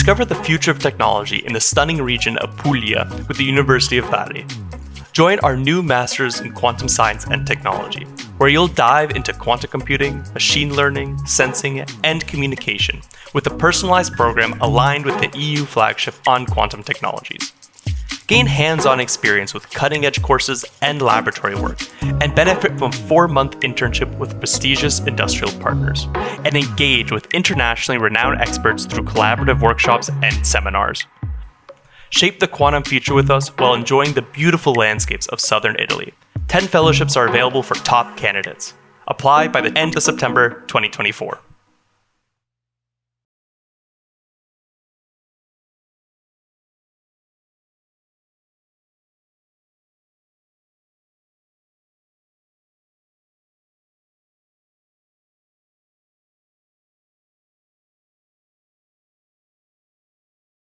Discover the future of technology in the stunning region of Puglia with the University of Bari. Join our new Masters in Quantum Science and Technology, where you'll dive into quantum computing, machine learning, sensing, and communication with a personalized program aligned with the EU Flagship on quantum technologies. Gain hands-on experience with cutting-edge courses and laboratory work, and benefit from a 4-month internship with prestigious industrial partners, and engage with internationally renowned experts through collaborative workshops and seminars. Shape the quantum future with us while enjoying the beautiful landscapes of southern Italy. 10 fellowships are available for top candidates. Apply by the end of September 2024.